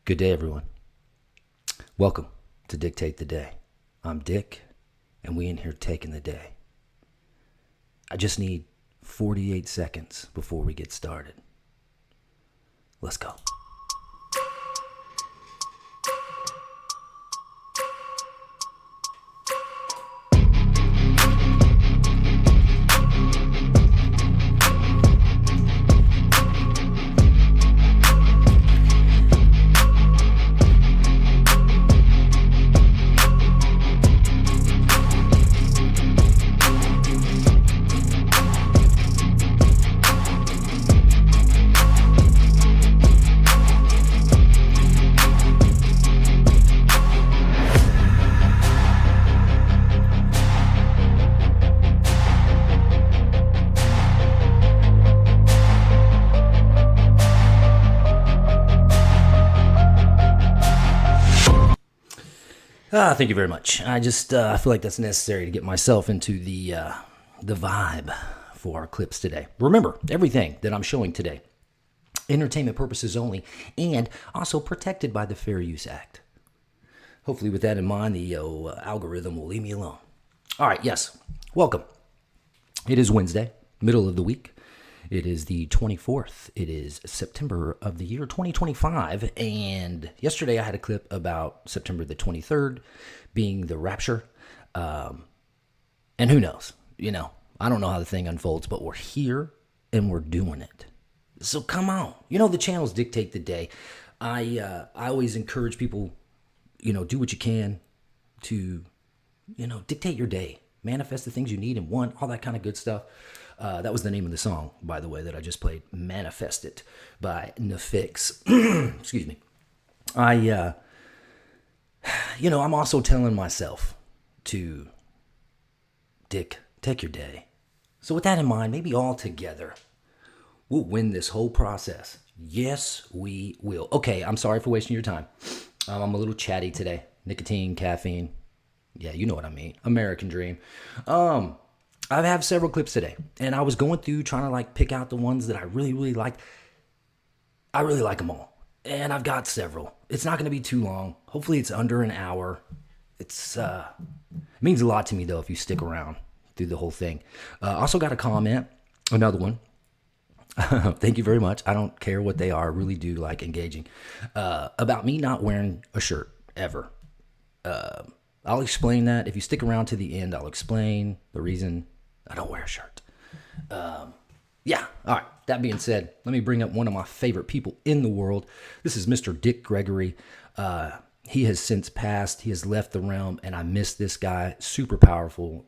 Good day, everyone. Welcome to Dictate the Day. I'm Dick, and we in here taking the day. I just need 48 seconds before we get started. Let's go. Thank you very much. I feel like that's necessary to get myself into the vibe for our clips today. Remember, everything that I'm showing today, entertainment purposes only, and also protected by the Fair Use Act. Hopefully with that in mind, the algorithm will leave me alone. All right, yes, welcome. It is Wednesday, middle of the week. It is the 24th. It is September of the year 2025. And yesterday I had a clip about September the 23rd being the rapture. And who knows? I don't know how the thing unfolds, but we're here and we're doing it. So come on. The channels dictate the day. I always encourage people, do what you can to, dictate your day. Manifest the things you need and want, all that kind of good stuff. That was the name of the song, by the way, that I just played. Manifest It by Nafix. Excuse me. I'm also telling myself to, Dick, take your day. So with that in mind, maybe all together, we'll win this whole process. Yes, we will. Okay, I'm sorry for wasting your time. I'm a little chatty today. Nicotine, caffeine. Yeah, you know what I mean. American dream. I have several clips today, and I was going through trying to pick out the ones that I really, really liked. I really like them all, and I've got several. It's not going to be too long. Hopefully it's under an hour. It means a lot to me, though, if you stick around through the whole thing. Also got a comment, another one. Thank you very much. I don't care what they are. I really do like engaging. About me not wearing a shirt, ever. I'll explain that. If you stick around to the end, I'll explain the reason I don't wear a shirt. All right. That being said, let me bring up one of my favorite people in the world. This is Mr. Dick Gregory. He has since passed. He has left the realm, and I miss this guy. Super powerful.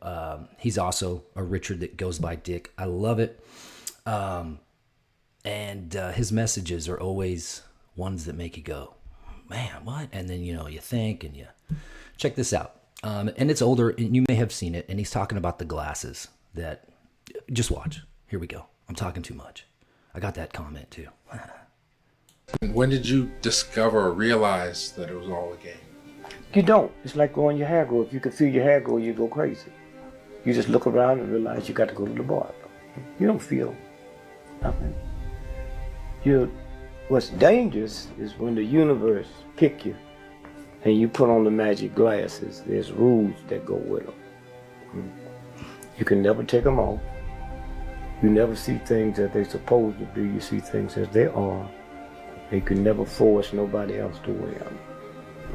He's also a Richard that goes by Dick. I love it. And his messages are always ones that make you go, man, what? And then, you think and you check this out. And it's older, and you may have seen it, and he's talking about the glasses that, just watch. Here we go. I'm talking too much. I got that comment too. When did you discover or realize that it was all a game? You don't. It's like growing your hair grow. If you can feel your hair grow, you go crazy. You just look around and realize you got to go to the barber. You don't feel nothing. What's dangerous is when the universe pick you and you put on the magic glasses. There's rules that go with them. You can never take them off. You never see things as they're supposed to be. You see things as they are. You can never force nobody else to wear them.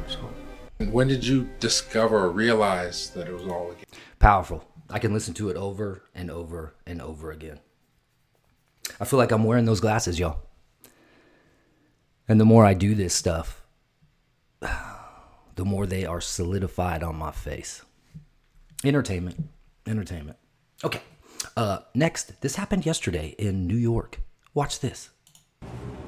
So. When did you discover or realize that it was all a game? Powerful. I can listen to it over and over and over again. I feel like I'm wearing those glasses, y'all. And the more I do this stuff, the more they are solidified on my face. Entertainment. Okay. Next, this happened yesterday in New York. Watch this.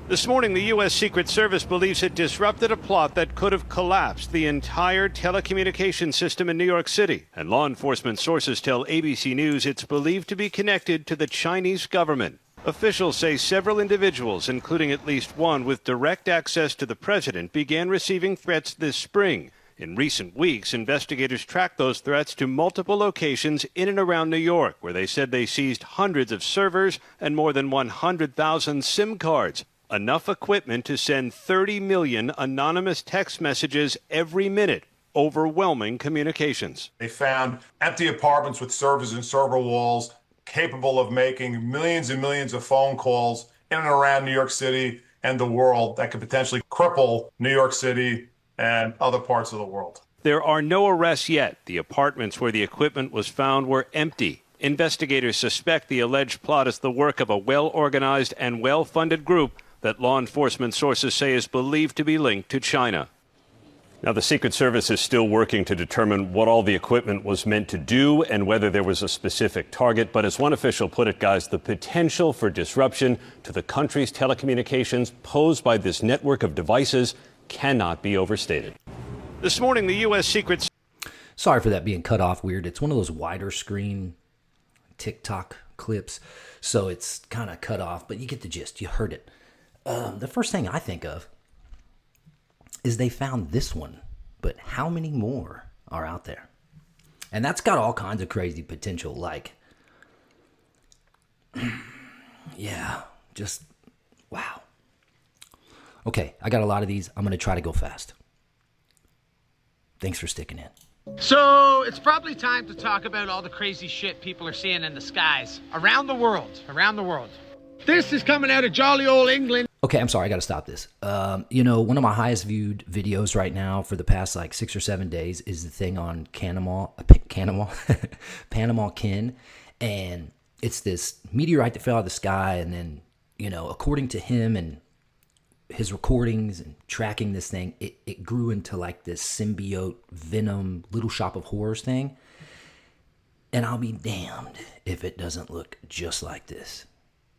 This morning, the U.S. Secret Service believes it disrupted a plot that could have collapsed the entire telecommunications system in New York City. And law enforcement sources tell ABC News it's believed to be connected to the Chinese government. Officials say several individuals, including at least one with direct access to the president, began receiving threats this spring. In recent weeks, investigators tracked those threats to multiple locations in and around New York, where they said they seized hundreds of servers and more than 100,000 SIM cards. enough equipment to send 30 million anonymous text messages every minute. Overwhelming communications. They found empty apartments with servers and server walls capable of making millions and millions of phone calls in and around New York City and the world that could potentially cripple New York City and other parts of the world. There are no arrests yet. The apartments where the equipment was found were empty. Investigators suspect the alleged plot is the work of a well-organized and well-funded group that law enforcement sources say is believed to be linked to China. Now, the Secret Service is still working to determine what all the equipment was meant to do and whether there was a specific target. But as one official put it, guys, the potential for disruption to the country's telecommunications posed by this network of devices cannot be overstated. This morning, the U.S. Secret... Sorry for that being cut off weird. It's one of those wider screen TikTok clips, so it's kind of cut off, but you get the gist. You heard it. The first thing I think of is they found this one, but how many more are out there? And that's got all kinds of crazy potential, like, yeah, just, wow. Okay, I got a lot of these. I'm going to try to go fast. Thanks for sticking in. So it's probably time to talk about all the crazy shit people are seeing in the skies around the world. This is coming out of jolly old England. Okay, I'm sorry, I got to stop this. One of my highest viewed videos right now for the past like 6 or 7 days is the thing on Panama Ken, and it's this meteorite that fell out of the sky, and then, according to him and his recordings and tracking this thing, it grew into like this symbiote venom Little Shop of Horrors thing. And I'll be damned if it doesn't look just like this.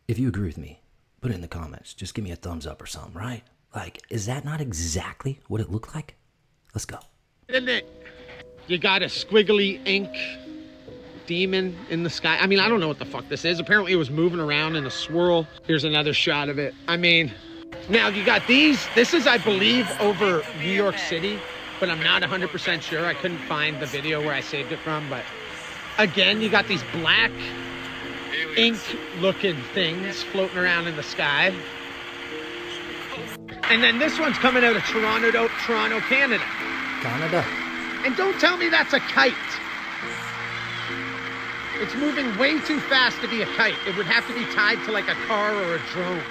If you agree with me, put it in the comments. Just give me a thumbs up or something, right? Like, is that not exactly what it looked like? Let's go. Isn't it? You got a squiggly ink demon in the sky. I mean, I don't know what the fuck this is. Apparently it was moving around in a swirl. Here's another shot of it. I mean, now you got these. This is, I believe, over New York City, but I'm not 100% sure. I couldn't find the video where I saved it from, but again, you got these black ink-looking things floating around in the sky. And then this one's coming out of Toronto, Canada. Canada. And don't tell me that's a kite. It's moving way too fast to be a kite. It would have to be tied to like a car or a drone,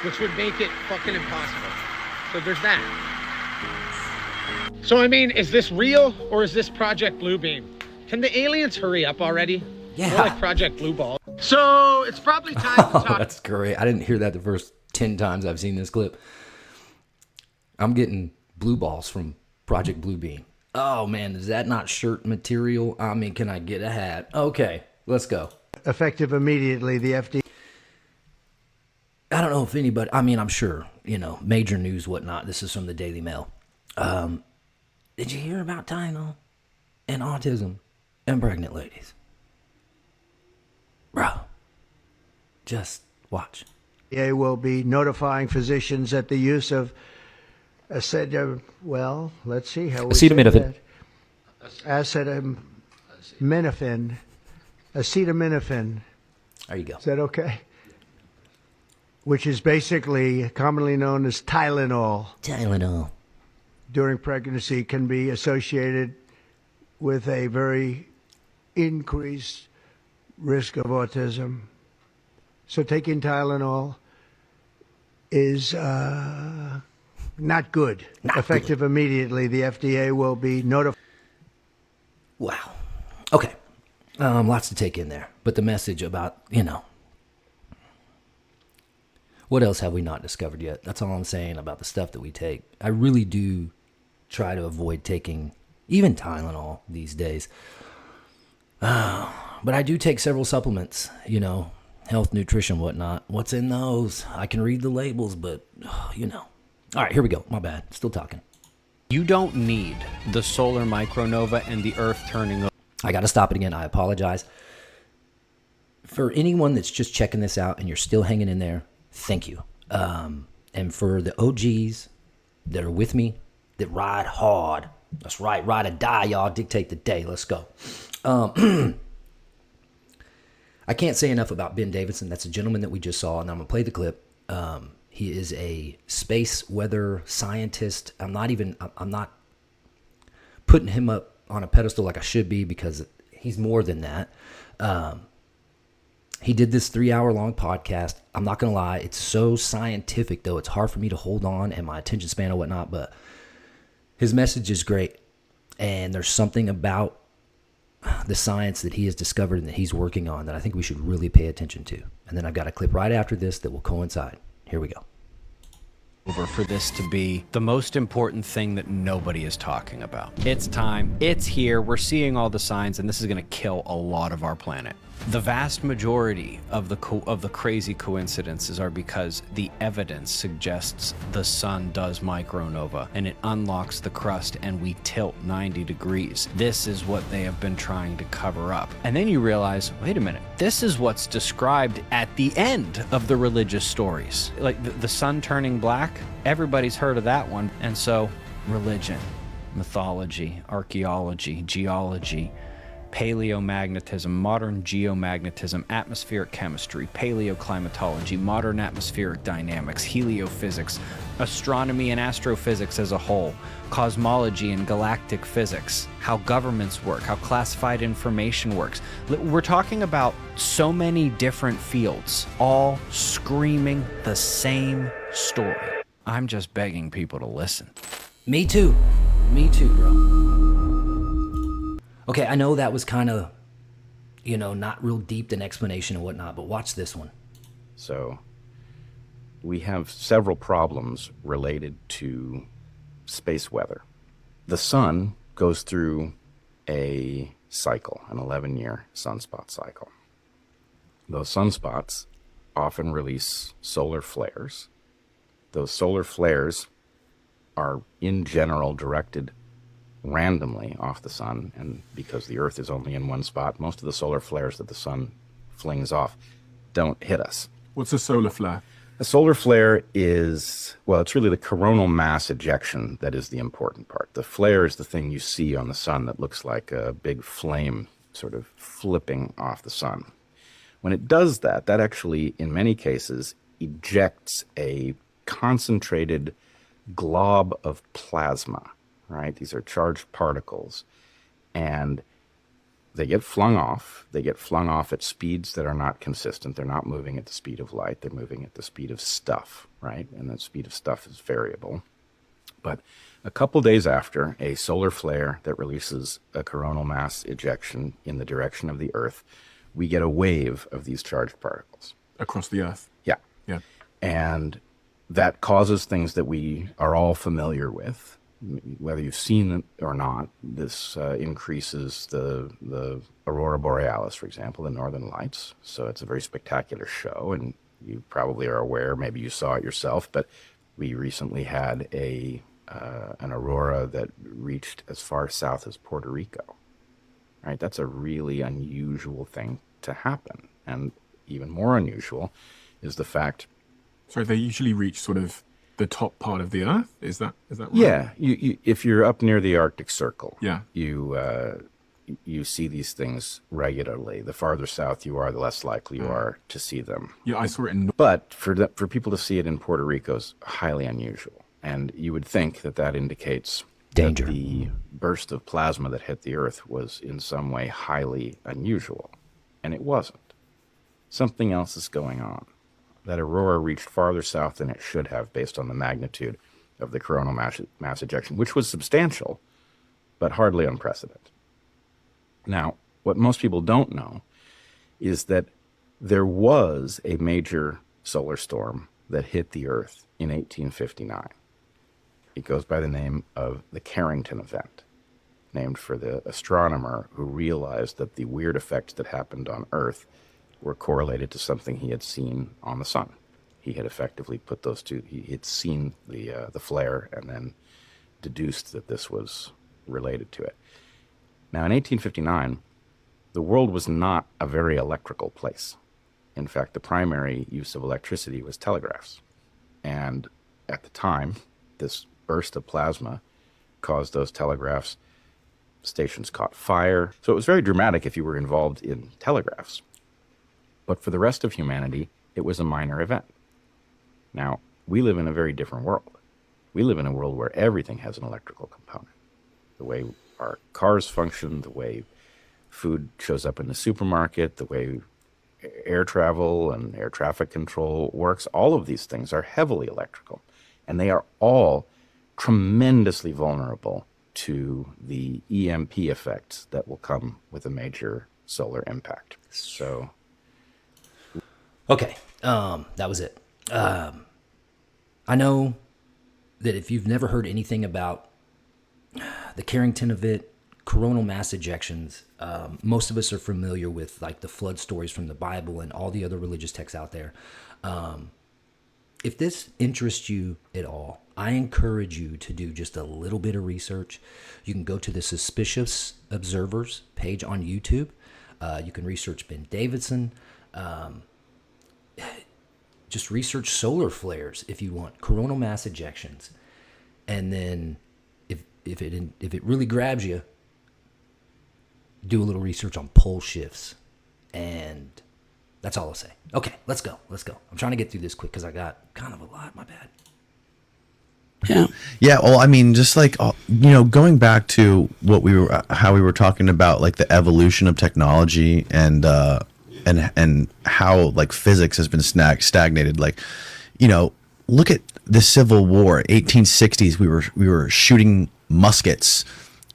which would make it fucking impossible. So there's that. So I mean, is this real or is this Project Bluebeam? Can the aliens hurry up already? Yeah. More like Project Blue Ball. So it's probably time to talk. That's great. I didn't hear that the first 10 times I've seen this clip. I'm getting blue balls from Project Bluebeam. Oh man, is that not shirt material? I mean, can I get a hat? Okay, let's go. Effective immediately, the FDA. I don't know if anybody, I mean, I'm sure, major news, whatnot. This is from the Daily Mail. Did you hear about Tylenol and autism and pregnant ladies? Bro, just watch. FDA will be notifying physicians that the use of acetaminophen. Acetaminophen. There you go. Is that okay? Which is basically commonly known as Tylenol. Tylenol. During pregnancy can be associated with a very increased risk of autism. So taking Tylenol is not good. Effective immediately, the FDA will be notified. Wow. Okay. Lots to take in there. But the message about, what else have we not discovered yet? That's all I'm saying about the stuff that we take. I really do try to avoid taking even Tylenol these days. But I do take several supplements, health, nutrition, whatnot. What's in those? I can read the labels, but, All right, here we go. My bad. Still talking. You don't need the solar micronova and the Earth turning over. I got to stop it again. I apologize. For anyone that's just checking this out and you're still hanging in there, thank you. And for the OGs that are with me, that ride hard, that's right, ride or die, y'all, dictate the day. Let's go. I can't say enough about Ben Davidson. That's a gentleman that we just saw, and I'm going to play the clip. He is a space weather scientist. I'm not putting him up on a pedestal like I should be, because he's more than that. He did this 3-hour-long podcast. I'm not going to lie. It's so scientific, though. It's hard for me to hold on and my attention span and whatnot, but his message is great. And there's something about the science that he has discovered and that he's working on that I think we should really pay attention to. And then I've got a clip right after this that will coincide. Here we go. For this to be the most important thing that nobody is talking about. It's time. It's here. We're seeing all the signs, and this is going to kill a lot of our planet. The vast majority of the crazy coincidences are because the evidence suggests the sun does micronova, and it unlocks the crust, and we tilt 90 degrees. This is what they have been trying to cover up. And then you realize, wait a minute, this is what's described at the end of the religious stories. Like the sun turning black, everybody's heard of that one. And so religion, mythology, archaeology, geology, paleomagnetism, modern geomagnetism, atmospheric chemistry, paleoclimatology, modern atmospheric dynamics, heliophysics, astronomy and astrophysics as a whole, cosmology and galactic physics, how governments work, how classified information works. We're talking about so many different fields, all screaming the same story. I'm just begging people to listen. Me too, bro. Okay, I know that was kind of, not real deep in explanation and whatnot, but watch this one. So we have several problems related to space weather. The sun goes through a cycle, an 11-year sunspot cycle. Those sunspots often release solar flares. Those solar flares are, in general, directed randomly off the sun, and because the Earth is only in one spot, most of the solar flares that the sun flings off don't hit us. What's a solar flare? A solar flare is, well, it's really the coronal mass ejection that is the important part. The flare is the thing you see on the sun that looks like a big flame sort of flipping off the sun. When it does that, that actually, in many cases, ejects a concentrated glob of plasma. Right? These are charged particles, and they get flung off. They get flung off at speeds that are not consistent. They're not moving at the speed of light. They're moving at the speed of stuff, right? And the speed of stuff is variable. But a couple days after a solar flare that releases a coronal mass ejection in the direction of the Earth, we get a wave of these charged particles. Across the Earth? Yeah. Yeah. And that causes things that we are all familiar with. Whether you've seen it or not, this increases the aurora borealis, for example, the northern lights. So it's a very spectacular show, and you probably are aware, maybe you saw it yourself, but we recently had an aurora that reached as far south as Puerto Rico. Right? That's a really unusual thing to happen. And even more unusual is the fact... So they usually reach sort of the top part of the Earth? Is that right? Yeah. You, if you're up near the Arctic Circle, yeah, you see these things regularly. The farther south you are, the less likely you are to see them. Yeah, I saw it in... But for people to see it in Puerto Rico is highly unusual. And you would think that that indicates danger. That the burst of plasma that hit the Earth was in some way highly unusual. And it wasn't. Something else is going on. That aurora reached farther south than it should have based on the magnitude of the coronal mass ejection, which was substantial, but hardly unprecedented. Now, what most people don't know is that there was a major solar storm that hit the Earth in 1859. It goes by the name of the Carrington event, named for the astronomer who realized that the weird effects that happened on Earth were correlated to something he had seen on the sun. He had effectively put those two, he had seen the flare and then deduced that this was related to it. Now, in 1859, the world was not a very electrical place. In fact, the primary use of electricity was telegraphs. And at the time, this burst of plasma caused those telegraphs, stations caught fire. So it was very dramatic if you were involved in telegraphs. But for the rest of humanity, it was a minor event. Now, we live in a very different world. We live in a world where everything has an electrical component. The way our cars function, the way food shows up in the supermarket, the way air travel and air traffic control works, all of these things are heavily electrical. And they are all tremendously vulnerable to the EMP effects that will come with a major solar impact. So, okay, that was it. I know that if you've never heard anything about the Carrington event, coronal mass ejections, most of us are familiar with like the flood stories from the Bible and all the other religious texts out there. If this interests you at all, I encourage you to do just a little bit of research. You can go to the Suspicious Observers page on YouTube. You can research Ben Davidson. Just research solar flares if you want, coronal mass ejections. And then if it really grabs you, do a little research on pole shifts. And that's all I'll say. Okay, let's go. I'm trying to get through this quick because I got kind of a lot. My bad. Yeah. Well, I mean, just like, going back to how we were talking about like the evolution of technology and how like physics has been stagnated. Like, look at the Civil War, 1860s. We were shooting muskets,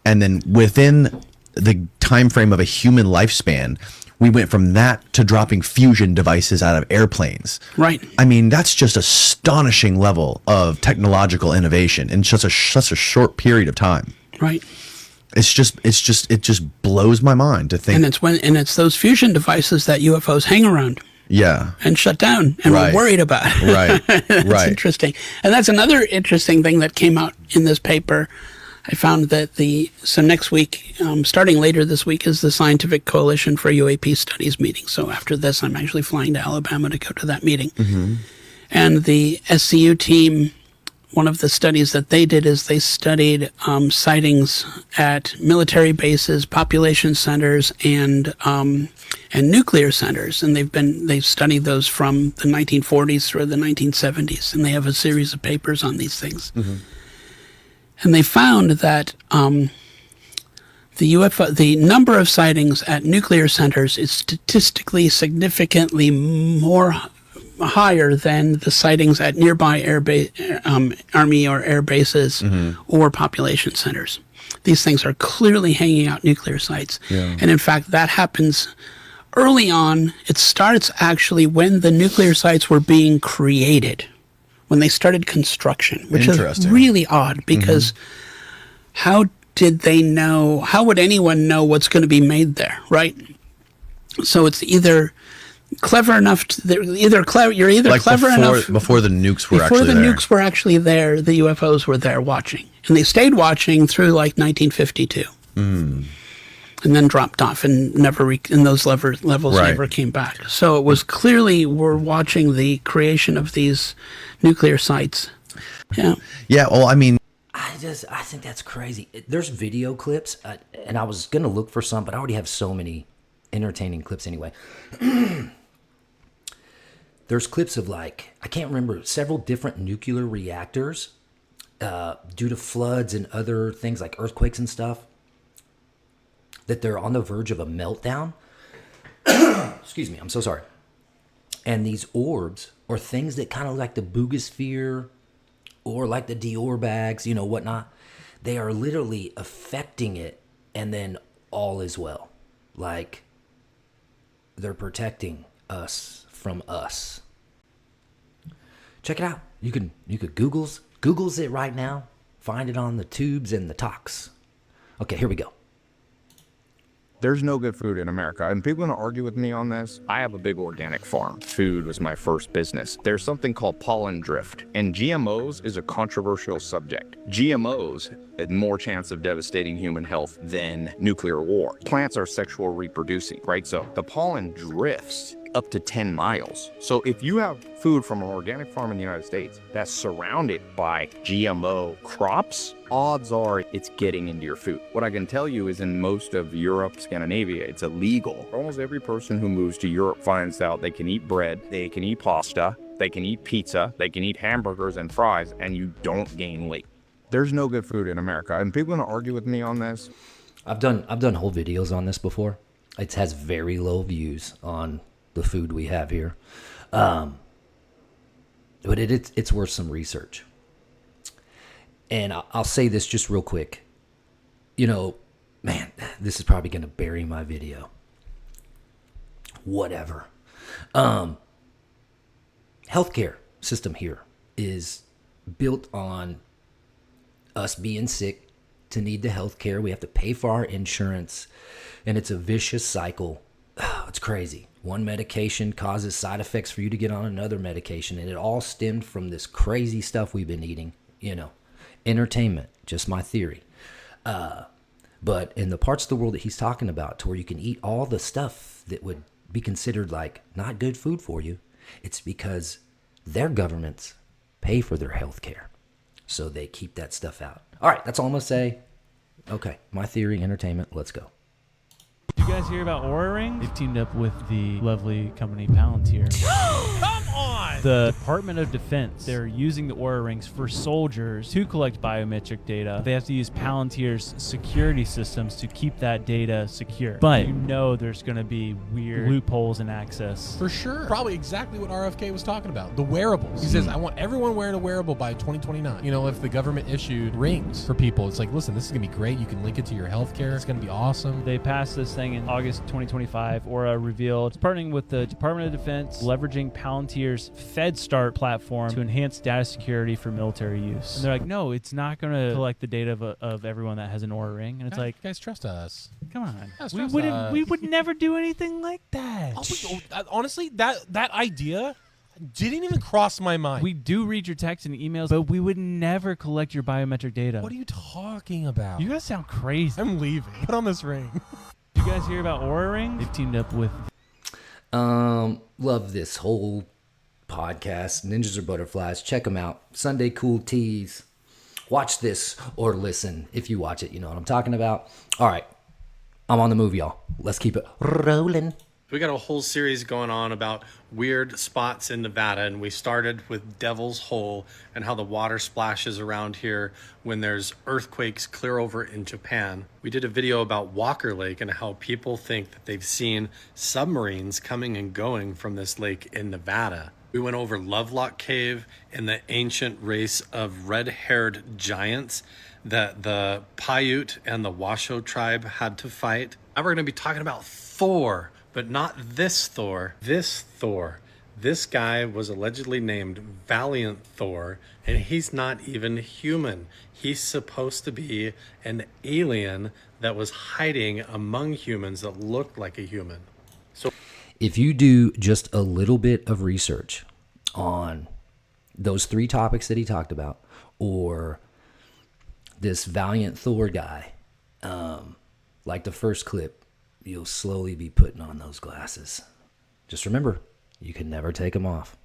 and then within the time frame of a human lifespan, we went from that to dropping fusion devices out of airplanes. Right. I mean, that's just astonishing level of technological innovation in such a short period of time. Right. It just blows my mind to think. And it's those fusion devices that UFOs hang around. Yeah. And shut down and we're worried about. Right. That's right. interesting. And that's another interesting thing that came out in this paper. I found that so next week, starting later this week, is the Scientific Coalition for UAP Studies meeting. So after this, I'm actually flying to Alabama to go to that meeting. Mm-hmm. And the SCU team, one of the studies that they did is they studied sightings at military bases, population centers, and nuclear centers. And they've studied those from the 1940s through the 1970s. And they have a series of papers on these things. Mm-hmm. And they found that the number of sightings at nuclear centers is statistically significantly higher than the sightings at nearby Army or air bases or population centers. These things are clearly hanging out nuclear sites. Yeah. And in fact, that happens early on. It starts actually when the nuclear sites were being created, when they started construction, which is really odd because how would anyone know what's going to be made there, right? So it's either clever enough you're either clever enough before the nukes were nukes were actually there, the UFOs were there watching, and they stayed watching through like 1952 and then dropped off and those levels never came back. So it was clearly we're watching the creation of these nuclear sites. Well, I mean, I think that's crazy. There's video clips, and I was gonna look for some, but I already have so many entertaining clips anyway. There's clips of I can't remember, several different nuclear reactors due to floods and other things like earthquakes and stuff, that they're on the verge of a meltdown. Excuse me, I'm so sorry. And these orbs, or things that kind of like the Boogosphere or like the Dior bags, whatnot, they are literally affecting it, and then all is well. Like, they're protecting us from us. Check it out. You could Google's it right now. Find it on the tubes and the talks. Okay, here we go. There's no good food in America, and people are going to argue with me on this. I have a big organic farm. Food was my first business. There's something called pollen drift, and GMOs is a controversial subject. GMOs had more chance of devastating human health than nuclear war. Plants are sexual reproducing, right? So the pollen drifts up to 10 miles. So if you have food from an organic farm in the United States that's surrounded by GMO crops, odds are it's getting into your food. What I can tell you is in most of Europe, Scandinavia, it's illegal. Almost every person who moves to Europe finds out they can eat bread, they can eat pasta, They can eat pizza, they can eat hamburgers and fries, and you don't gain weight. There's no good food in America, and people are gonna argue with me on this. I've done whole videos on this before. It has very low views on the food we have here, but it's worth some research. And I'll say this just real quick. You know, man, this is probably going to bury my video. Whatever. Healthcare system here is built on us being sick to need the healthcare. We have to pay for our insurance, and it's a vicious cycle. It's crazy. One medication causes side effects for you to get on another medication, and it all stemmed from this crazy stuff we've been eating, you know. Entertainment, just my theory. But in the parts of the world that he's talking about, to where you can eat all the stuff that would be considered like not good food for you, it's because their governments pay for their health care. So they keep that stuff out. All right, that's all I'm going to say. Okay, my theory, entertainment, let's go. Did you guys hear about Oura Ring? They've teamed up with the lovely company Palantir. Come on! The Department of Defense, they're using the Oura Rings for soldiers to collect biometric data. They have to use Palantir's security systems to keep that data secure. But you know there's going to be weird loopholes in access. For sure. Probably exactly what RFK was talking about. The wearables. He says, I want everyone wearing a wearable by 2029. You know, if the government issued rings for people, it's like, listen, this is going to be great. You can link it to your healthcare. It's going to be awesome. They passed this thing in August 2025. Aura revealed it's partnering with the Department of Defense, leveraging Palantir's FedStart platform to enhance data security for military use. And they're like, no, it's not going to collect the data of everyone that has an Oura Ring. And it's like, you guys trust us. Come on. We would never do anything like that. Honestly, that idea didn't even cross my mind. We do read your texts and emails, but we would never collect your biometric data. What are you talking about? You guys sound crazy. I'm leaving. Put on this ring. Did you guys hear about Oura Ring? They've teamed up with... Love this whole podcast. Ninjas Are Butterflies. Check them out. Sunday Cool Teas. Watch this or listen. If you watch it, you know what I'm talking about. All right. I'm on the move, y'all. Let's keep it rolling. We got a whole series going on about weird spots in Nevada, and we started with Devil's Hole and how the water splashes around here when there's earthquakes clear over in Japan. We did a video about Walker Lake and how people think that they've seen submarines coming and going from this lake in Nevada. We went over Lovelock Cave and the ancient race of red-haired giants that the Paiute and the Washoe tribe had to fight. Now we're going to be talking about Thor. But not this Thor, this Thor. This guy was allegedly named Valiant Thor, and he's not even human. He's supposed to be an alien that was hiding among humans that looked like a human. So, if you do just a little bit of research on those three topics that he talked about, or this Valiant Thor guy, like the first clip, you'll slowly be putting on those glasses. Just remember, you can never take them off.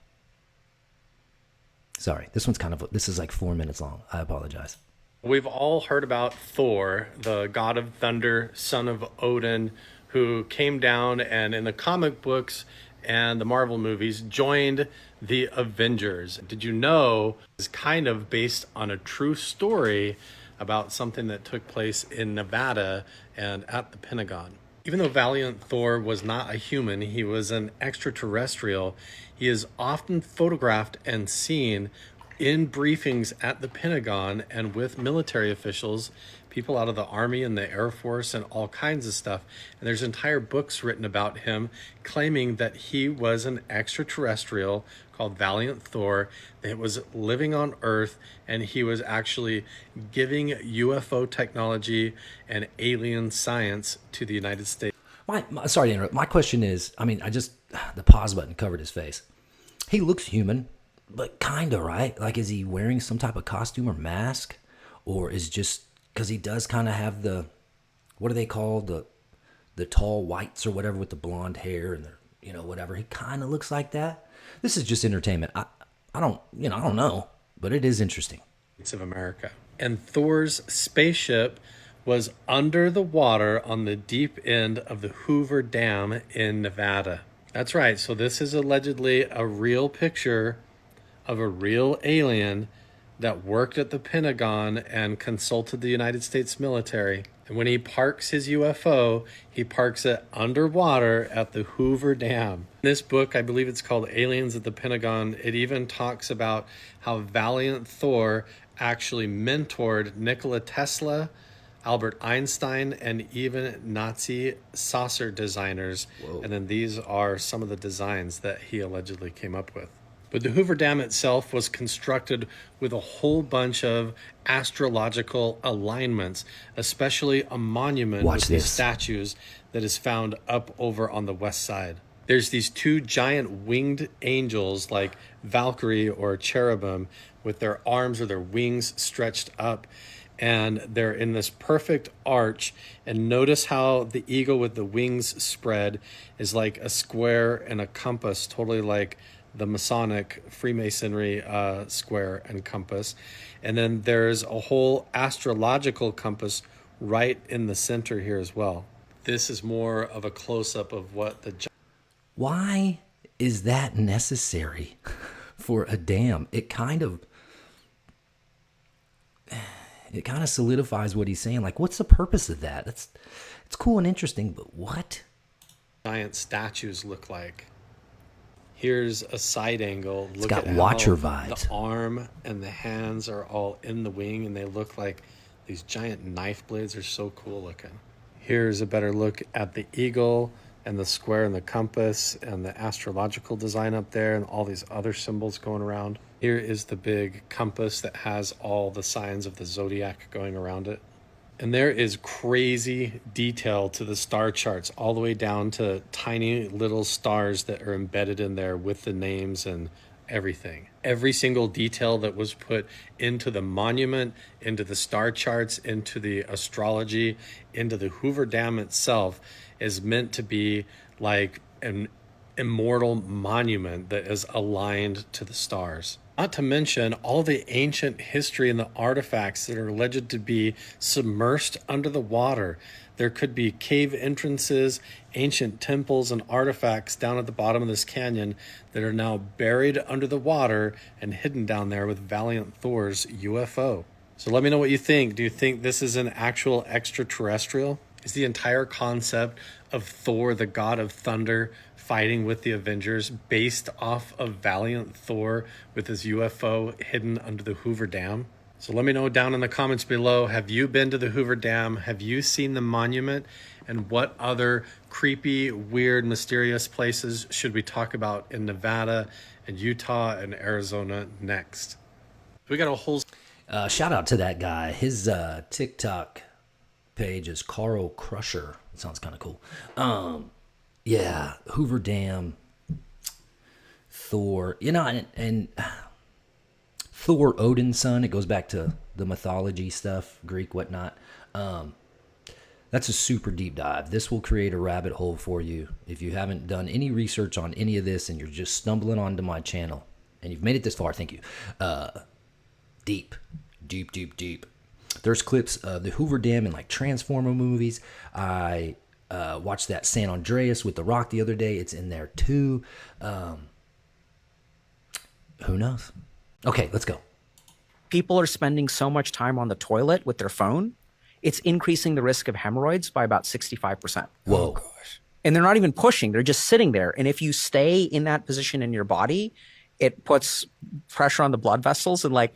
Sorry, this is like 4 minutes long. I apologize. we've all heard about Thor, the god of thunder, son of Odin, who came down and in the comic books and the Marvel movies joined the Avengers. Did you know it's kind of based on a true story about something that took place in Nevada and at the Pentagon? Even though Valiant Thor was not a human, he was an extraterrestrial, he is often photographed and seen in briefings at the Pentagon and with military officials, people out of the Army and the Air Force and all kinds of stuff. And there's entire books written about him claiming that he was an extraterrestrial called Valiant Thor that was living on Earth, and he was actually giving UFO technology and alien science to the United States. Sorry to interrupt. My question is, the pause button covered his face. He looks human, but kind of, right? Like, is he wearing some type of costume or mask? Or is just, because he does kind of have the, what are they called? The tall whites or whatever with the blonde hair and the, whatever. He kind of looks like that. This is just entertainment. I don't know, but it is interesting. Of America. And Thor's spaceship was under the water on the deep end of the Hoover Dam in Nevada. That's right. So this is allegedly a real picture of a real alien that worked at the Pentagon and consulted the United States military. And when he parks his UFO, he parks it underwater at the Hoover Dam. This book, I believe it's called Aliens at the Pentagon, it even talks about how Valiant Thor actually mentored Nikola Tesla, Albert Einstein, and even Nazi saucer designers. Whoa. And then these are some of the designs that he allegedly came up with. But the Hoover Dam itself was constructed with a whole bunch of astrological alignments, especially a monument with these statues that is found up over on the west side. There's these two giant winged angels like Valkyrie or cherubim with their arms or their wings stretched up, and they're in this perfect arch. And notice how the eagle with the wings spread is like a square and a compass, totally like the Masonic Freemasonry square and compass. And then there's a whole astrological compass right in the center here as well. This is more of a close-up of what the... Why is that necessary for a dam? It kind of solidifies what he's saying. Like, what's the purpose of that? It's cool and interesting, but what? Giant statues look like. Here's a side angle. It's got Watcher vibes. The arm and the hands are all in the wing, and they look like these giant knife blades. Are so cool looking. Here's a better look at the eagle and the square and the compass and the astrological design up there and all these other symbols going around. Here is the big compass that has all the signs of the zodiac going around it. And there is crazy detail to the star charts, all the way down to tiny little stars that are embedded in there with the names and everything. Every single detail that was put into the monument, into the star charts, into the astrology, into the Hoover Dam itself is meant to be like an immortal monument that is aligned to the stars. Not to mention all the ancient history and the artifacts that are alleged to be submersed under the water. There could be cave entrances, ancient temples, and artifacts down at the bottom of this canyon that are now buried under the water and hidden down there with Valiant Thor's UFO. So let me know what you think. Do you think this is an actual extraterrestrial? Is the entire concept of Thor, the god of thunder, fighting with the Avengers based off of Valiant Thor with his UFO hidden under the Hoover Dam? So let me know down in the comments below. Have you been to the Hoover Dam? Have you seen the monument? And what other creepy, weird, mysterious places should we talk about in Nevada and Utah and Arizona next? We got a whole... Shout out to that guy. His TikTok page is Carl Crusher. It sounds kind of cool. Yeah, Hoover Dam, Thor, and Thor, Odin's son. It goes back to the mythology stuff, Greek, whatnot. That's a super deep dive. This will create a rabbit hole for you. If you haven't done any research on any of this and you're just stumbling onto my channel and you've made it this far, thank you. Deep. There's clips of the Hoover Dam in like Transformer movies. I watched that San Andreas with The Rock the other day. It's in there too. Who knows? Okay, let's go. People are spending so much time on the toilet with their phone, it's increasing the risk of hemorrhoids by about 65%. Whoa. Oh, gosh. And they're not even pushing. They're just sitting there. And if you stay in that position in your body, it puts pressure on the blood vessels. And like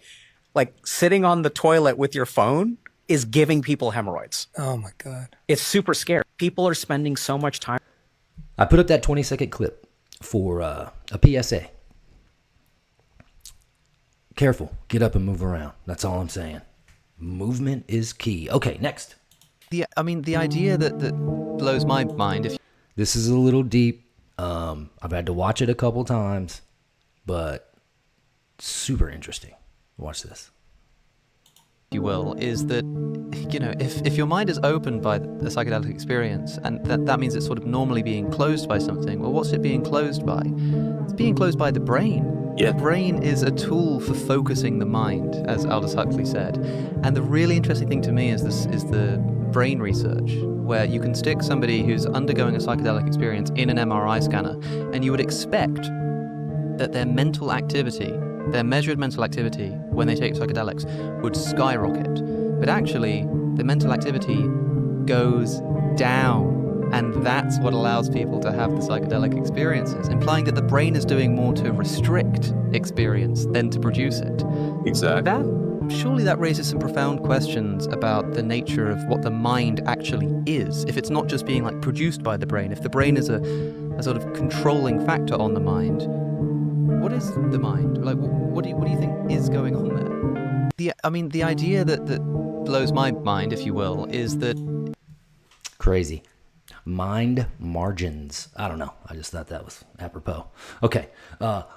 sitting on the toilet with your phone is giving people hemorrhoids. Oh my God. It's super scary. People are spending so much time. I put up that 20-second clip for a PSA. Careful. Get up and move around. That's all I'm saying. Movement is key. Okay, next. The idea that blows my mind. This is a little deep. I've had to watch it a couple times, but super interesting. Watch this. You will, is that, if your mind is opened by the psychedelic experience, and that means it's sort of normally being closed by something, well, what's it being closed by? It's being closed by the brain. Yeah. The brain is a tool for focusing the mind, as Aldous Huxley said. And the really interesting thing to me is the brain research. where you can stick somebody who's undergoing a psychedelic experience in an MRI scanner, and you would expect that their mental activity, their measured mental activity when they take psychedelics, would skyrocket. But actually, the mental activity goes down. And that's what allows people to have the psychedelic experiences, implying that the brain is doing more to restrict experience than to produce it. Exactly. Surely that raises some profound questions about the nature of what the mind actually is. If it's not just being like produced by the brain, if the brain is a sort of controlling factor on the mind, what is the mind? Like, what do you think is going on there? The idea that blows my mind, if you will, is that crazy. Mind margins. I don't know. I just thought that was apropos. Okay,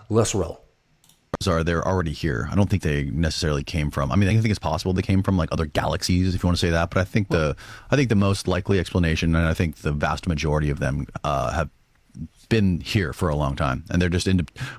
let's roll. They're already here. I don't think they necessarily came from. I mean, I think it's possible they came from like other galaxies, if you want to say that. But I think the most likely explanation, and I think the vast majority of them have been here for a long time, and they're just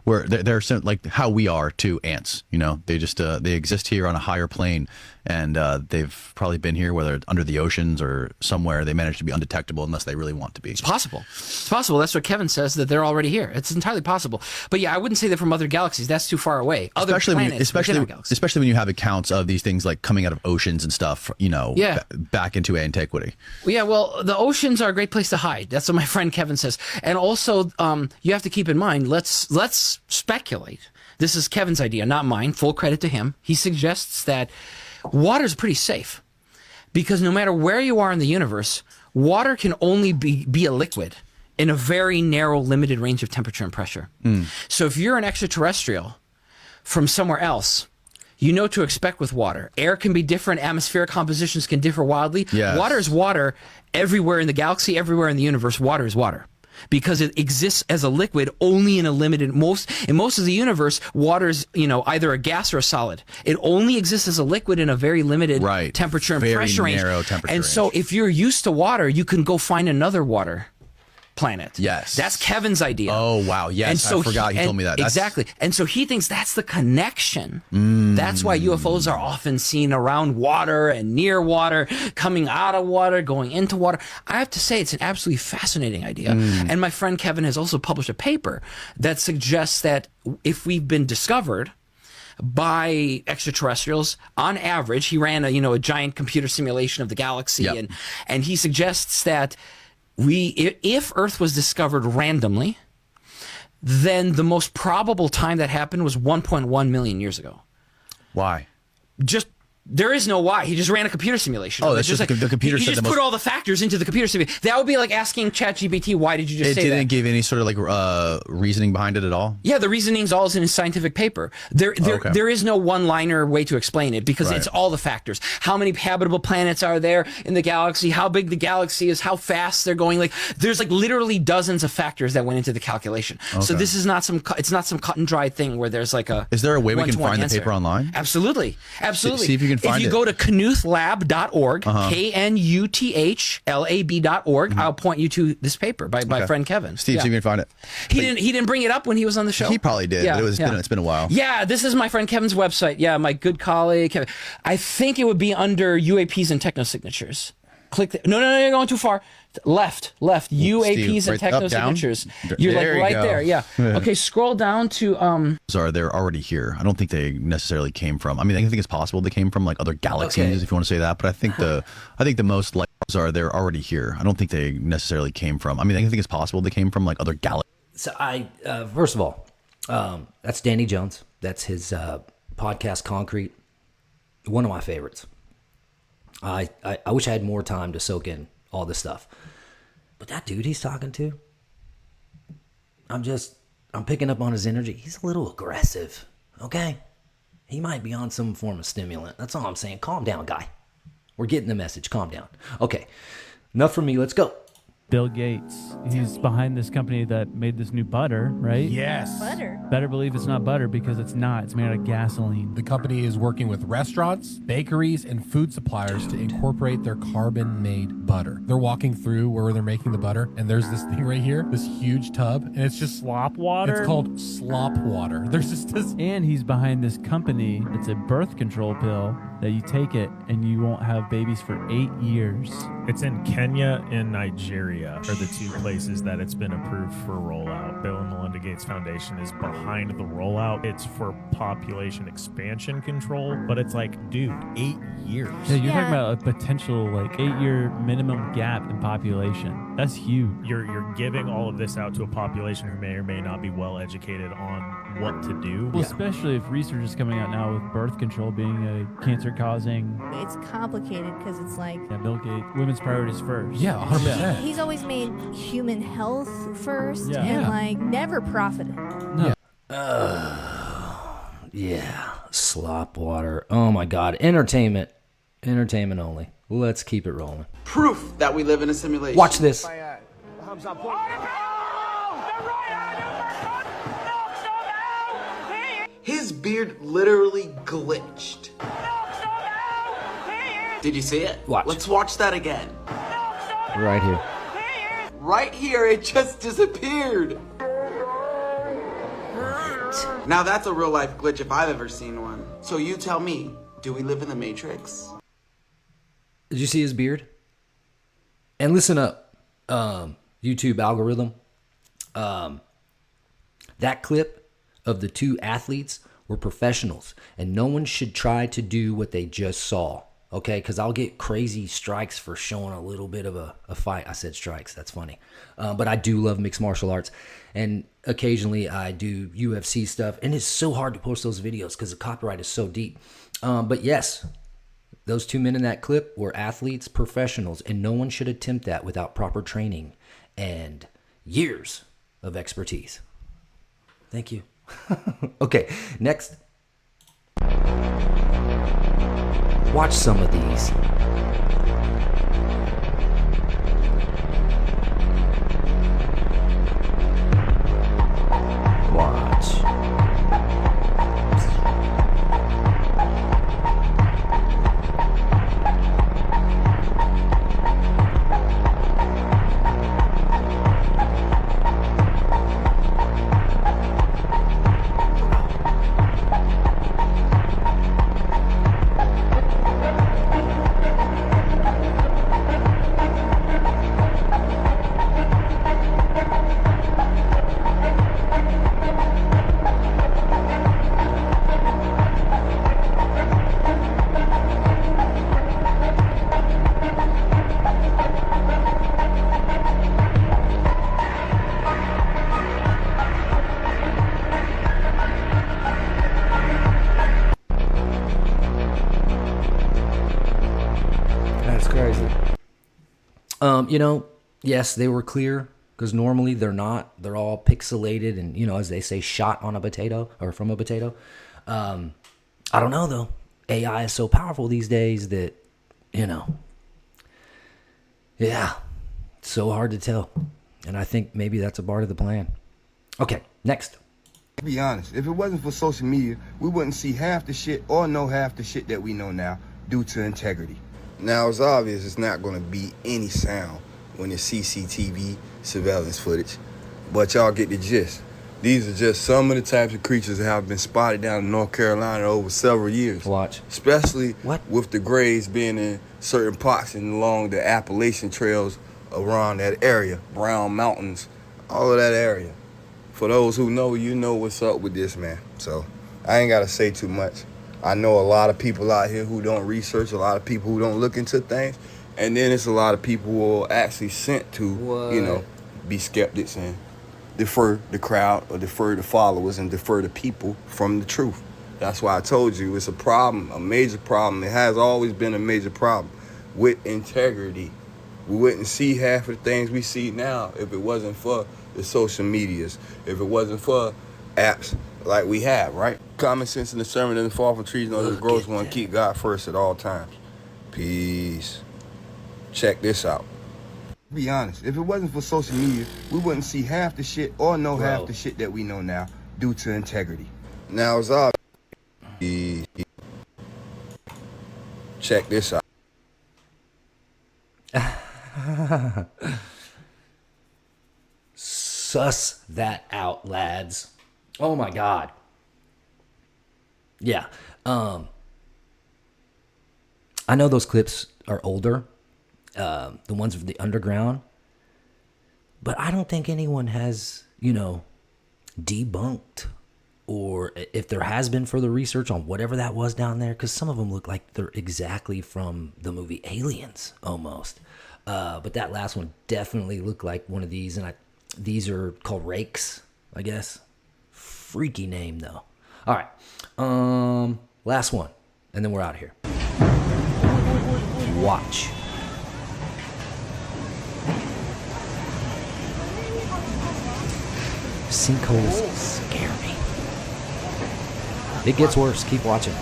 they're like how we are to ants. You know, they just they exist here on a higher plane, and they've probably been here, whether under the oceans or somewhere. They manage to be undetectable unless they really want to be. It's possible. It's possible. That's what Kevin says, that they're already here. It's entirely possible. But yeah, I wouldn't say they're from other galaxies. That's too far away. Other planets, especially when you have accounts of these things like coming out of oceans and stuff. You know, back into antiquity. Well, yeah. Well, the oceans are a great place to hide. That's what my friend Kevin says. And also, you have to keep in mind. Let's speculate. This is Kevin's idea, not mine. Full credit to him. He suggests that water is pretty safe because no matter where you are in the universe, water can only be a liquid in a very narrow, limited range of temperature and pressure. So if you're an extraterrestrial from somewhere else, you know what to expect with water. Air can be different. Atmospheric compositions can differ wildly. Yes. Water is water everywhere in the galaxy, everywhere in the universe. Water is water. Because it exists as a liquid only in a limited in most of the universe, water's either a gas or a solid. It only exists as a liquid in a very limited temperature and pressure range. Very narrow temperature and range. so if you're used to water, you can go find another water planet. Yes. That's Kevin's idea. Oh, wow. Yes, and so I forgot he told me that. Exactly. And so he thinks that's the connection. That's why UFOs are often seen around water and near water, coming out of water, going into water. I have to say it's an absolutely fascinating idea. And my friend Kevin has also published a paper that suggests that if we've been discovered by extraterrestrials, on average, he ran a giant computer simulation of the galaxy, and he suggests that if Earth was discovered randomly, then the most probable time that happened was 1.1 million years ago. Why? There is no why. He just ran a computer simulation. Oh, that's just like, the computer he said just put all the factors into the computer simulation. That would be like asking ChatGPT, why did you just say that? It didn't give any sort of like reasoning behind it at all? Yeah, the reasoning's all in his scientific paper. There is no one-liner way to explain it because it's all the factors. How many habitable planets are there in the galaxy? How big the galaxy is? How fast they're going? Like, there's like literally dozens of factors that went into the calculation. So this is not some cut and dry thing where there's like a. Is there a way we can one-to-one find answer. the paper online? Absolutely. See if you can find it. If you go to KnuthLab.org, KNUTHLAB.org, I'll point you to this paper by my friend Kevin. Steve, see if you can find it. He didn't bring it up when he was on the show. He probably did, but it's been a while. Yeah, this is my friend Kevin's website. Yeah, my good colleague Kevin. I think it would be under UAPs and technosignatures. Click. No, you're going too far. Left. UAPs Steve, and technosignatures. You're there like right you go. there. Yeah. Okay, scroll down to They're already here. I don't think they necessarily came from. I mean, I think it's possible they came from like other galaxies, if you want to say that. But I think the most like they're already here. I don't think they necessarily came from. I mean, I think it's possible they came from like other galaxies. So first of all, that's Danny Jones. That's his podcast, Concrete. One of my favorites. I wish I had more time to soak in all this stuff. But that dude he's talking to, I'm picking up on his energy. He's a little aggressive, okay? He might be on some form of stimulant. That's all I'm saying. Calm down, guy. We're getting the message. Calm down. Okay, enough from me. Let's go. Bill Gates. He's behind this company that made this new butter, right? Yes. Butter. Better believe it's not butter because it's not. It's made out of gasoline. The company is working with restaurants, bakeries, and food suppliers to incorporate their carbon-made butter. They're walking through where they're making the butter, and there's this thing right here, this huge tub, and it's just slop water. It's called slop water. There's just this. And he's behind this company. It's a birth control pill that you take it and you won't have babies for 8 years. It's in Kenya and Nigeria are the two places that it's been approved for rollout. Bill and Melinda Gates Foundation is behind the rollout. It's for population expansion control, but it's like, dude, 8 years. Yeah, you're talking about a potential like 8-year minimum gap in population. That's huge. You're giving all of this out to a population who may or may not be well educated on what to do. Well, especially if research is coming out now with birth control being a cancer-causing. It's complicated because it's like Bill Gates, women's priorities first. Yeah, 100%. he's always made human health first Yeah. and Yeah. like never profited. No. Yeah, slop water. Oh my God, entertainment only. Let's keep it rolling. Proof that we live in a simulation. Watch this. His beard literally glitched. Did you see it? Watch. Let's watch that again. Right here. Right here, it just disappeared. Now that's a real life glitch if I've ever seen one. So you tell me, do we live in the Matrix? Did you see his beard? And listen up, YouTube algorithm. That clip of the two athletes were professionals, and no one should try to do what they just saw. Okay, because I'll get crazy strikes for showing a little bit of a fight. I said strikes, that's funny. But I do love mixed martial arts. And occasionally I do UFC stuff. And it's so hard to post those videos because the copyright is so deep. But yes, those two men in that clip were athletes, professionals. And no one should attempt that without proper training and years of expertise. Thank you. Okay, next. Watch some of these. Watch. That's crazy. You know, yes, they were clear because normally they're not. They're all pixelated and, you know, as they say, shot on a potato or from a potato. I don't know, though. AI is so powerful these days that, you know, yeah, it's so hard to tell. And I think maybe that's a part of the plan. Okay, next. To be honest, if it wasn't for social media, we wouldn't see half the shit or know half the shit that we know now due to integrity. Now, it's obvious it's not going to be any sound when it's CCTV surveillance footage, but y'all get the gist. These are just some of the types of creatures that have been spotted down in North Carolina over several years. Watch. Especially with the grays being in certain parts and along the Appalachian trails around that area, Brown Mountains, all of that area. For those who know, you know what's up with this, man. So I ain't got to say too much. I know a lot of people out here who don't research, a lot of people who don't look into things, and then it's a lot of people who are actually sent to, you know, be skeptics and defer the crowd or defer the followers and defer the people from the truth. That's why I told you it's a problem, a major problem. It has always been a major problem with integrity. We wouldn't see half of the things we see now if it wasn't for the social medias, if it wasn't for apps like we have, right? Common sense in the sermon doesn't fall from trees, nor does it grow. One, keep God first at all times. Peace. Check this out. Be honest, if it wasn't for social media, we wouldn't see half the shit or know half the shit that we know now due to integrity. Now it's obvious. Check this out. Suss that out, lads. Oh my God. Yeah. I know those clips are older, the ones of the underground, but I don't think anyone has, debunked, or if there has been further research on whatever that was down there, because some of them look like they're exactly from the movie Aliens, almost. But that last one definitely looked like one of these, and these are called rakes, I guess. Freaky name, though. All right, last one, and then we're out of here. Watch. Sinkholes scare me. It gets worse. Keep watching.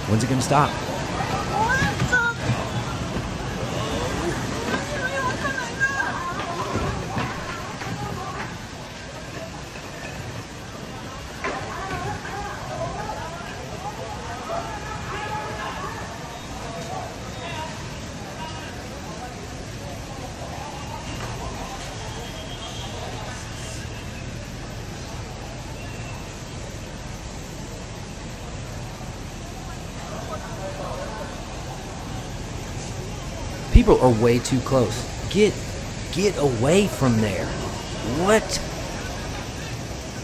When's it gonna stop? People are way too close. Get away from there. What?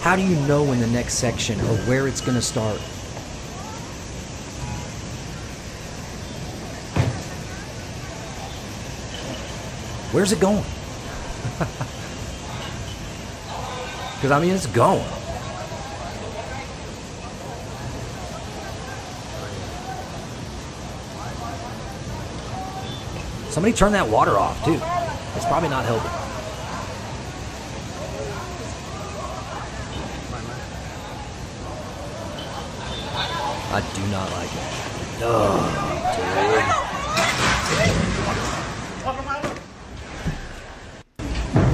How do you know when the next section or where it's going to start? Where's it going? Because, I mean, it's going. Somebody turn that water off, too. It's probably not helping. I do not like it. Oh,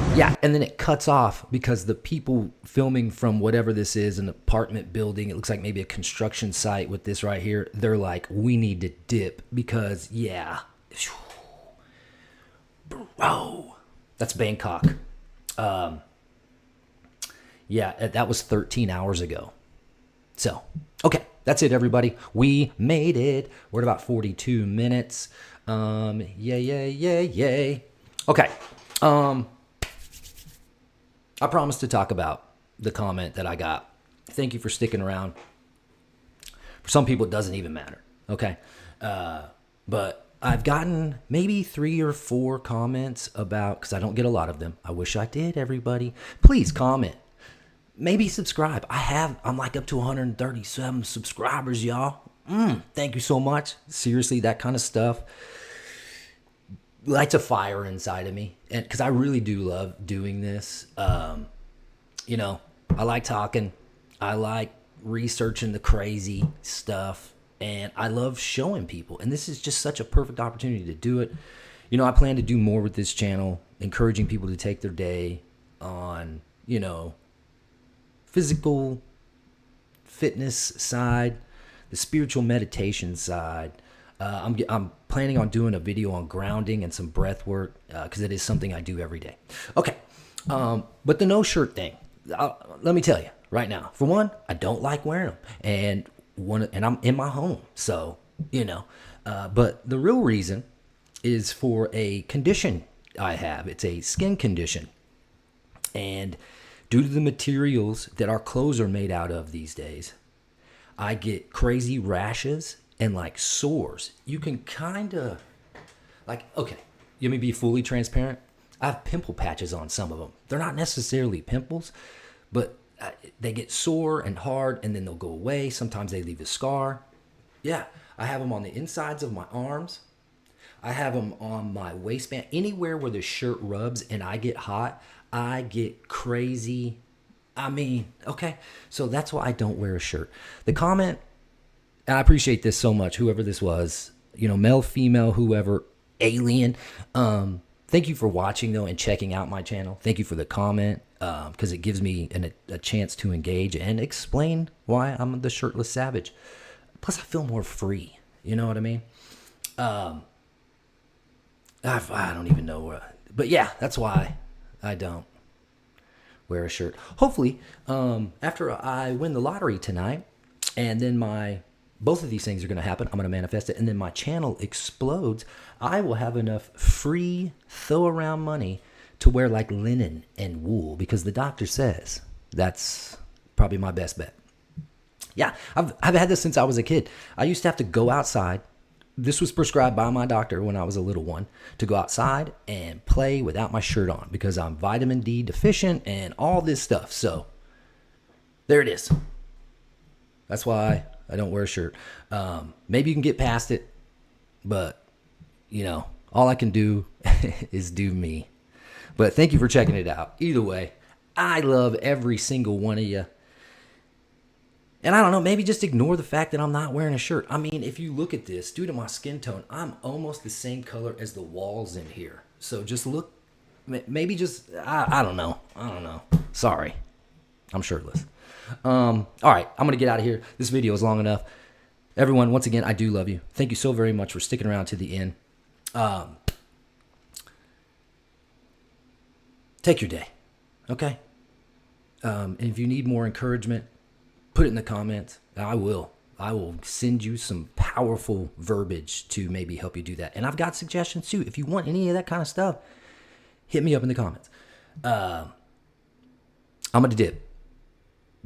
dude. Yeah, and then it cuts off because the people filming from whatever this is, an apartment building, it looks like maybe a construction site with this right here, they're like, we need to dip because, yeah. Bro, that's Bangkok. Yeah, that was 13 hours ago. So, okay, that's it, everybody. We made it. We're at about 42 minutes. Yay. Okay. I promised to talk about the comment that I got. Thank you for sticking around. For some people, it doesn't even matter. Okay. But I've gotten maybe 3 or 4 comments about, because I don't get a lot of them. I wish I did, everybody. Please comment. Maybe subscribe. I'm like up to 137 subscribers, y'all. Thank you so much. Seriously, that kind of stuff lights a fire inside of me. And because I really do love doing this. I like talking. I like researching the crazy stuff. And I love showing people. And this is just such a perfect opportunity to do it. I plan to do more with this channel, encouraging people to take their day on, physical fitness side, the spiritual meditation side. I'm planning on doing a video on grounding and some breath work because it is something I do every day. Okay. But the no shirt thing, let me tell you right now. For one, I don't like wearing them. And I'm in my home, so but the real reason is for a condition I have. It's a skin condition, and due to the materials that our clothes are made out of these days, I get crazy rashes and like sores. You can kind of okay, let me be fully transparent. I have pimple patches on some of them. They're not necessarily pimples, but they get sore and hard, and then they'll go away. Sometimes they leave a scar. Yeah, I have them on the insides of my arms. I have them on my waistband. Anywhere where the shirt rubs and I get hot, I get crazy. I mean, okay. So that's why I don't wear a shirt. The comment, and I appreciate this so much, whoever this was, male, female, whoever, alien. Thank you for watching, though, and checking out my channel. Thank you for the comment. Because it gives me a chance to engage and explain why I'm the shirtless savage. Plus, I feel more free. You know what I mean? I don't even know. But yeah, that's why I don't wear a shirt. Hopefully, after I win the lottery tonight, and then both of these things are going to happen. I'm going to manifest it, and then my channel explodes. I will have enough free throw around money to wear like linen and wool, because the doctor says that's probably my best bet. Yeah, I've had this since I was a kid. I used to have to go outside. This was prescribed by my doctor when I was a little one, to go outside and play without my shirt on because I'm vitamin D deficient and all this stuff. So there it is. That's why I don't wear a shirt. Maybe you can get past it, but all I can do is do me. But thank you for checking it out. Either way, I love every single one of you. And I don't know, maybe just ignore the fact that I'm not wearing a shirt. I mean, if you look at this, due to my skin tone, I'm almost the same color as the walls in here. So just look, maybe just, I don't know. Sorry, I'm shirtless. All right, I'm going to get out of here. This video is long enough. Everyone, once again, I do love you. Thank you so very much for sticking around to the end. Take your day, okay? And if you need more encouragement, put it in the comments. I will send you some powerful verbiage to maybe help you do that. And I've got suggestions too. If you want any of that kind of stuff, hit me up in the comments. I'm going to dip.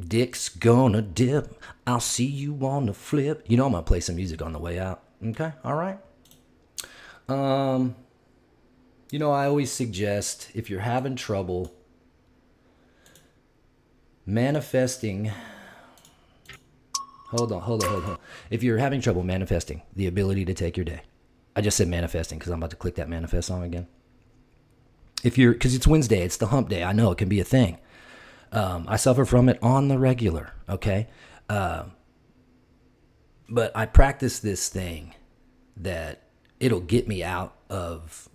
Dick's gonna dip. I'll see you on the flip. I'm going to play some music on the way out. Okay? All right? I always suggest, if you're having trouble manifesting... Hold on. If you're having trouble manifesting the ability to take your day, I just said manifesting because I'm about to click that manifest song again. Because it's Wednesday, it's the hump day. I know it can be a thing. I suffer from it on the regular, okay? But I practice this thing that it'll get me out of,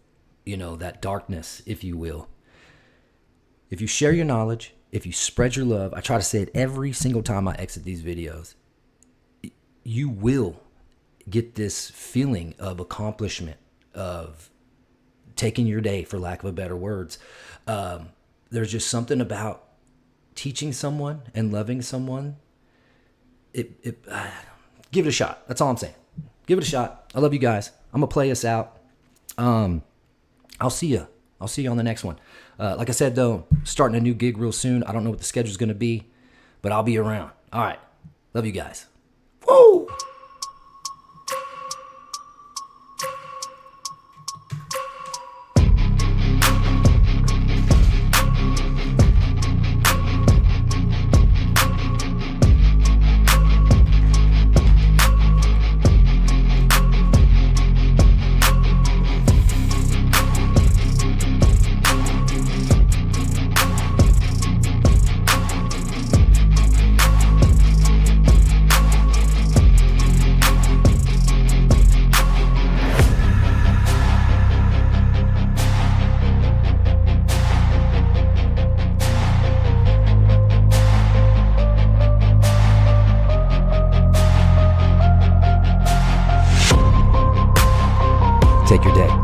that darkness, if you will. If you share your knowledge, if you spread your love, I try to say it every single time I exit these videos, you will get this feeling of accomplishment, of taking your day, for lack of a better words. There's just something about teaching someone and loving someone. Give it a shot. That's all I'm saying. Give it a shot. I love you guys. I'm going to play us out. I'll see you. I'll see you on the next one. Like I said, though, starting a new gig real soon. I don't know what the schedule's going to be, but I'll be around. All right. Love you guys. Woo! Take your day.